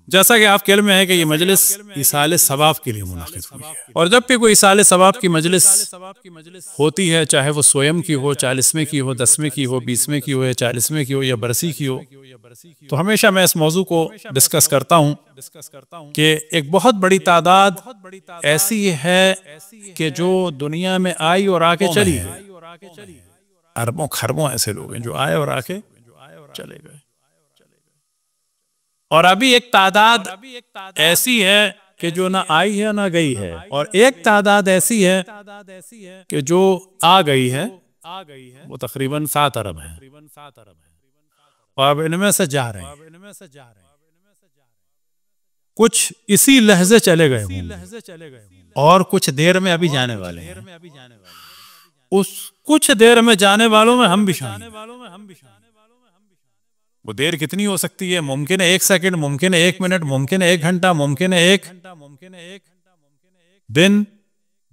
جیسا کہ آپ کے علم میں ہے کہ یہ مجلس ایصال ثواب کے لیے منعقد ہوئی ہے، اور جب بھی کوئی ایصال ثواب کی مجلس ہوتی ہے، چاہے وہ سویم کی ہو، 40ویں کی ہو، 10ویں کی ہو، 20ویں کی ہو، یا 40ویں کی ہو، یا برسی کی ہو، تو ہمیشہ میں اس موضوع کو ڈسکس کرتا ہوں کہ ایک بہت بڑی تعداد ایسی ہے کہ جو دنیا میں آئی اور آ کے چلی ہے، اربوں خربوں ایسے لوگ ہیں جو آئے اور آ کے چلے گئے، اور ابھی ایک تعداد ایسی ہے کہ جو نہ آئی ہے نہ گئی ہے، اور ایک تعداد ایسی ہے کہ جو آ گئی ہے، وہ تقریباً 7 ارب ہے، اور اب ان میں سے جا رہے ہیں، کچھ اسی لحظے چلے گئے ہوں اور کچھ دیر میں ابھی جانے والے ہیں، اس کچھ دیر میں جانے والوں میں ہم بھی شامل ہیں۔ وہ دیر کتنی ہو سکتی ہے؟ ممکن ہے 1 سیکنڈ، ممکن ہے 1 منٹ، ممکن ہے 1 گھنٹہ، ممکن ہے 1 دن،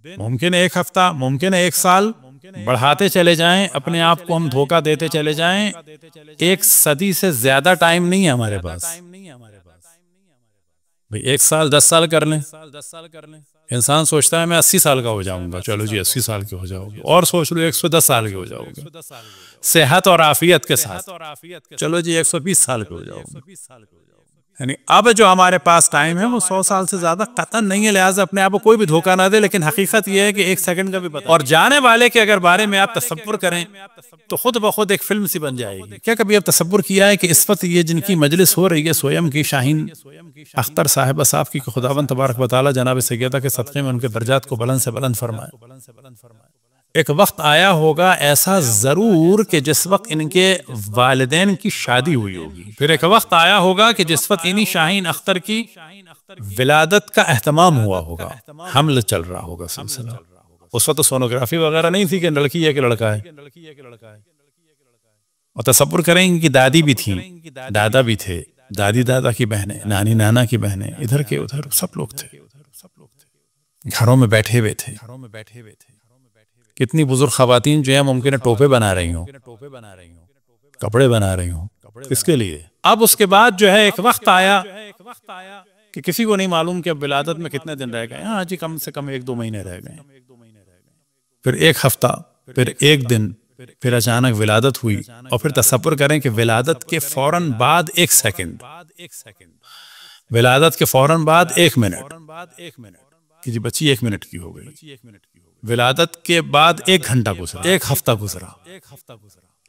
ممکن ہے 1 ہفتہ، ممکن ہے 1 سال۔ بڑھاتے چلے جائیں، اپنے آپ کو ہم دھوکہ دیتے چلے جائیں، 1 صدی سے زیادہ ٹائم نہیں ہے ہمارے پاس۔ بھئی 1 سال 10 سال کر لیں، انسان سوچتا ہے میں 80 سال کا ہو جاؤں گا، چلو جی 80 سال کے ہو جاؤ گے، اور سوچ لو 110 سال کے ہو جاؤ گے صحت اور عافیت کے ساتھ، چلو جی 120 سال کے ہو جاؤ گے۔ یعنی اب جو ہمارے پاس ٹائم ہے وہ 100 سال سے زیادہ قطعاً نہیں ہے، لہٰذا اپنے آپ کو کوئی بھی دھوکہ نہ دے، لیکن حقیقت یہ ہے کہ 1 سیکنڈ کا بھی پتہ، اور جانے والے کے اگر بارے میں آپ تصور کریں تو خود بخود ایک فلم سی بن جائے گی۔ کیا کبھی آپ تصور کیا ہے کہ اس وقت یہ جن کی مجلس ہو رہی ہے، سویم کی شاہین اختر صاحبہ صاحب کی، خداوند تبارک و تعالی جناب سیدہ کے صدقے میں ان کے درجات کو بلند سے بلند فرمائے۔ ایک وقت آیا ہوگا ایسا ضرور کہ جس وقت ان کے والدین کی شادی ہوئی ہوگی، پھر ایک وقت آیا ہوگا کہ جس وقت انہی شاہین اختر کی ولادت کا اہتمام ہوا ہوگا، حمل چل رہا ہوگا سلسلہ۔ اس وقت سونوگرافی وغیرہ نہیں تھی کہ لڑکی ہے کہ لڑکا ہے، اور تصور کریں کہ دادی بھی تھیں، دادا بھی تھے، دادی دادا کی بہنیں، نانی نانا کی بہنیں، ادھر کے ادھر سب لوگ تھے، گھروں میں بیٹھے ہوئے تھے۔ کتنی بزرگ خواتین جو ہیں ممکن ہے ٹوپے بنا رہی ہوں، کپڑے بنا رہی ہوں، کس کے لیے؟ اب اس کے بعد جو ہے ایک وقت آیا کہ کسی کو نہیں معلوم کہ اب ولادت میں کتنے دن رہ گئے، ہاں جی کم سے کم 1-2 مہینے رہ گئے، پھر 1 ہفتہ، پھر 1 دن، پھر اچانک ولادت ہوئی، اور پھر تصور کریں کہ ولادت کے فوراً بعد 1 سیکنڈ، ولادت کے فوراً بعد 1 منٹ کہ جی بچی 1 منٹ کی ہو گئی، ولادت کے بعد 1 گھنٹہ گزرا، 1 ہفتہ گزرا،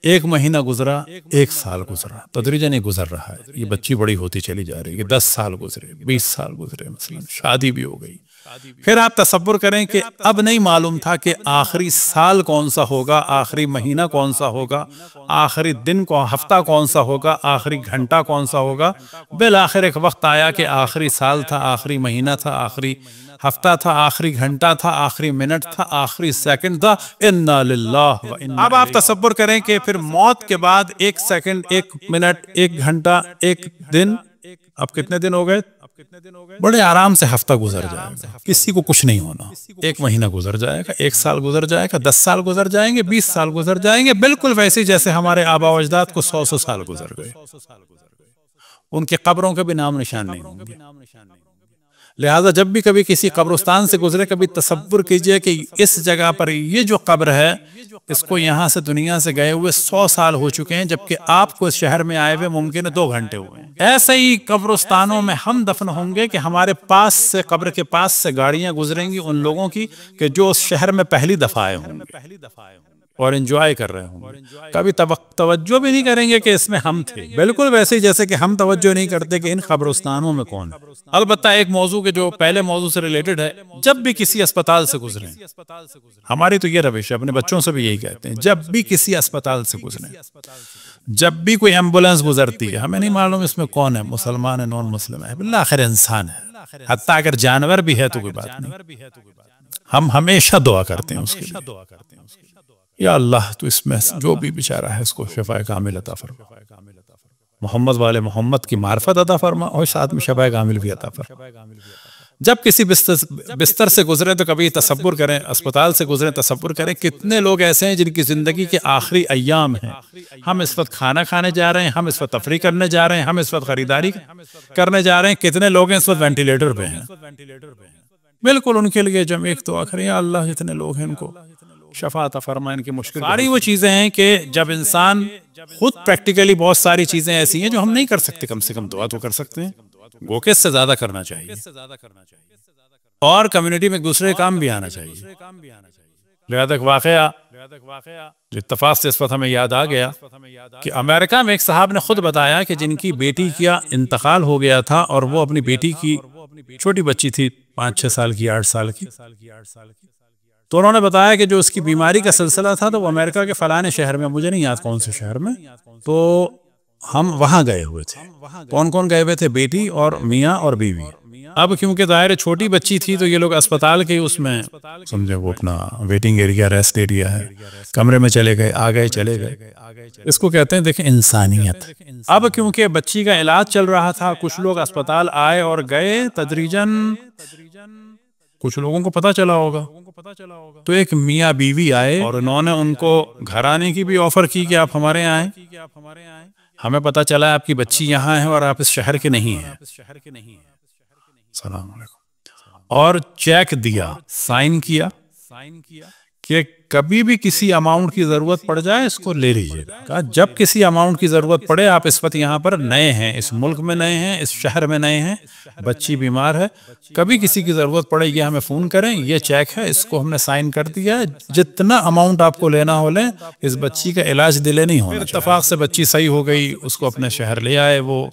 1 مہینہ گزرا، 1 سال گزرا، تدریجاً یہ گزر رہا ہے، یہ بچی بڑی ہوتی چلی جا رہی ہے، 10 سال گزرے، 20 سال گزرے، مثلا شادی بھی ہو گئی۔ پھر آپ تصور کریں کہ اب نہیں معلوم تھا کہ آخری سال کون سا ہوگا، آخری مہینہ کون سا ہوگا، آخری دن کو ہفتہ کون سا ہوگا، آخری گھنٹہ کون سا ہوگا۔ بالآخر ایک وقت آیا کہ آخری سال تھا، آخری مہینہ تھا، آخری ہفتہ تھا، آخری گھنٹہ تھا، آخری منٹ تھا، آخری سیکنڈ تھا۔ انا للہ و انا۔ اب آپ تصور کریں کہ پھر موت کے بعد 1 سیکنڈ، 1 منٹ، 1 گھنٹہ، 1 دن، اب کتنے دن ہو گئے؟ بڑے آرام سے ہفتہ گزر جائے گا، کسی کو کچھ نہیں ہونا، 1 مہینہ گزر جائے گا، 1 سال گزر جائے گا، 10 سال گزر جائیں گے، 20 سال گزر جائیں گے، بالکل ویسے جیسے ہمارے آباء و اجداد کو 100 سال گزر گئے، ان کے قبروں کے بھی نام نشان نہیں ہوں گے۔ لہٰذا جب بھی کبھی کسی قبرستان سے گزرے، کبھی تصور کیجئے کہ اس جگہ پر یہ جو قبر ہے، اس کو یہاں سے دنیا سے گئے ہوئے 100 سال ہو چکے ہیں، جبکہ آپ کو اس شہر میں آئے ہوئے ممکن ہے 2 گھنٹے ہوئے ہیں۔ ایسے ہی قبرستانوں میں ہم دفن ہوں گے کہ ہمارے پاس سے، قبر کے پاس سے گاڑیاں گزریں گی ان لوگوں کی کہ جو اس شہر میں پہلی دفعہ آئے ہوں گے اور انجوائے کر رہے ہوں گے، کبھی توجہ بھی نہیں کریں گے کہ اس میں ہم تھے، بالکل ویسے ہی جیسے کہ ہم توجہ نہیں کرتے کہ ان قبرستانوں میں کون ہے۔ البتہ ایک موضوع کے جو پہلے موضوع سے ریلیٹڈ ہے، جب بھی کسی اسپتال سے گزریں، ہماری تو یہ روش ہے، اپنے بچوں سے بھی یہی کہتے ہیں، جب بھی کسی اسپتال سے گزریں، جب بھی کوئی ایمبولینس گزرتی ہے، ہمیں نہیں معلوم اس میں کون ہے، مسلمان ہے، نون مسلم ہے، بالآخر انسان ہے، حتیٰ اگر جانور بھی ہے تو کوئی بات نہیں، ہم ہمیشہ دعا کرتے ہیں اس کے لیے، یا اللہ تو اس میں جو بھی بیچارہ ہے اس کو شفاء کامل عطا فرما، محمد والے محمد کی معرفت عطا فرما، اور ساتھ میں شفاء کامل بھی عطا فرما۔ جب کسی بستر سے گزرے تو کبھی تصور کریں، اسپتال سے گزرے تصور کریں کتنے لوگ ایسے ہیں جن کی زندگی کے آخری ایام ہیں. ہم اس وقت کھانا کھانے جا رہے ہیں، ہم اس وقت تفریح کرنے جا رہے ہیں، ہم اس وقت خریداری کرنے جا رہے ہیں، کتنے لوگ ہیں اس وقت وینٹیلیٹر پہ ہیں. بالکل ان کے لیے جب ایک دعا کریں، یا اللہ جتنے لوگ ہیں ان کو شفا عطا فرما، ان کی مشکل. ساری وہ چیزیں ہیں کہ جب انسان خود پریکٹیکلی بہت ساری چیزیں ایسی ہیں جو ہم نہیں کر سکتے، کم سے کم دعا تو کر سکتے ہیں. وہ کہ اس سے زیادہ کرنا چاہیے، اور کمیونٹی میں دوسرے کام بھی آنا چاہیے. لہذا ایک واقعہ جو اتفاق سے اس وقت ہمیں یاد آ گیا کہ امریکہ میں ایک صاحب نے خود بتایا کہ جن کی بیٹی کا انتقال ہو گیا تھا، اور وہ اپنی بیٹی کی چھوٹی بچی تھی 5-6 سال کی، 8 سال کی، تو انہوں نے بتایا کہ جو اس کی بیماری کا سلسلہ تھا تو وہ امریکہ کے فلانے شہر میں، مجھے نہیں یاد کون سے شہر میں، تو ہم وہاں گئے ہوئے تھے. کون کون گئے ہوئے تھے؟ بیٹی اور میاں اور بیوی. اب کیونکہ ظاہر چھوٹی بچی تھی تو یہ لوگ اسپتال کے اس میں سمجھے وہ اپنا ویٹنگ ایریا، ریسٹ ایریا ہے، کمرے میں چلے گئے، آ گئے چلے گئے. اس کو کہتے ہیں دیکھیں انسانیت. اب کیونکہ بچی کا علاج چل رہا تھا، کچھ لوگ اسپتال آئے اور گئے تدریجاً، کچھ لوگوں کو پتہ چلا ہوگا، تو ایک میاں بیوی آئے اور انہوں نے ان کو گھر آنے کی بھی آفر کی کہ آپ ہمارے یہاں آئیں، ہمیں پتہ چلا آپ کی بچی یہاں ہے اور آپ اس شہر کے نہیں ہیں. السلام علیکم. اور چیک دیا، سائن کیا کہ کبھی بھی کسی اماؤنٹ کی ضرورت پڑ جائے اس کو لے لیجیے گا. کہا جب کسی اماؤنٹ کی ضرورت پڑے، آپ اس وقت یہاں پر نئے ہیں، اس ملک میں نئے ہیں، اس شہر میں نئے ہیں، بچی بیمار ہے، کبھی کسی کی ضرورت پڑے یہ ہمیں فون کریں، یہ چیک ہے، اس کو ہم نے سائن کر دیا ہے، جتنا اماؤنٹ آپ کو لینا ہو لیں، اس بچی کا علاج ڈیلے نہیں ہونا. اتفاق سے بچی صحیح ہو گئی، اس کو اپنے شہر لے آئے. وہ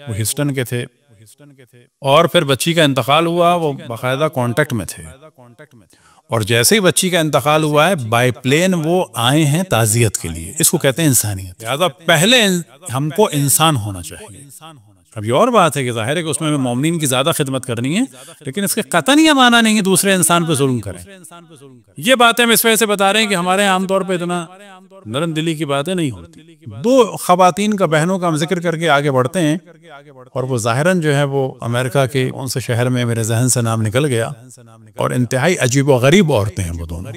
ہیوسٹن کے تھے، اور پھر بچی کا انتقال ہوا، وہ باقاعدہ کانٹیکٹ میں تھے، اور جیسے ہی بچی کا انتقال ہوا ہے بائی پلین وہ آئے ہیں تعزیت کے لیے. اس کو کہتے ہیں انسانیت. لہٰذا پہلے ہم کو انسان ہونا چاہیے. اب یہ اور بات ہے کہ ظاہر ہے کہ اس میں مومنین کی زیادہ خدمت کرنی ہے، لیکن اس کے قطعاً یہ معنی نہیں ہے دوسرے انسان پہ ظلم کریں. یہ باتیں ہم اس وجہ سے بتا رہے ہیں کہ ہمارے عام طور پہ اتنا نرم دلی کی باتیں نہیں ہوتی. 2 خواتین کا، بہنوں کا ہم ذکر کر کے آگے بڑھتے ہیں، اور وہ ظاہراً جو ہے وہ امریکہ کے کون سے شہر میں میرے ذہن سے نام نکل گیا، اور انتہائی عجیب و غریب عورتیں ہیں وہ دونوں،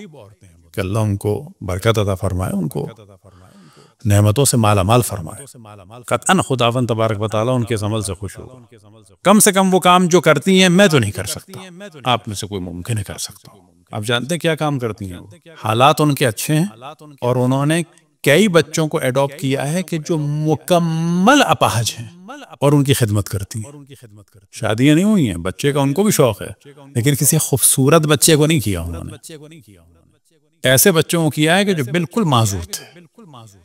کہ اللہ ان کو برکت عطا فرمائے، ان کو نعمتوں سے مالا مال فرمائے. قطعاً خداوند تبارک و تعالیٰ ان کے عمل سے خوش ہوگا. کم سے کم وہ کام جو کرتی ہیں میں تو نہیں کر سکتا، آپ میں سے کوئی ممکن ہے کر سکتا. آپ جانتے ہیں کیا کام کرتی ہیں؟ حالات ان کے اچھے ہیں، اور انہوں نے کئی بچوں کو ایڈاپٹ کیا ہے کہ جو مکمل اپاہج ہیں، اور ان کی خدمت کرتی ہیں. شادیاں نہیں ہوئی ہیں، بچے کا ان کو بھی شوق ہے، لیکن کسی خوبصورت بچے کو نہیں کیا انہوں نے. ایسے بچوں کو کیا ہے کہ جو بالکل معذور تھے.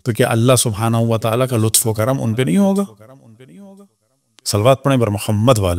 تو کیا اللہ سبحانہ و تعالیٰ کا لطف و کرم ان پہ نہیں ہوگا؟ صلوات پڑھیں بر محمد والے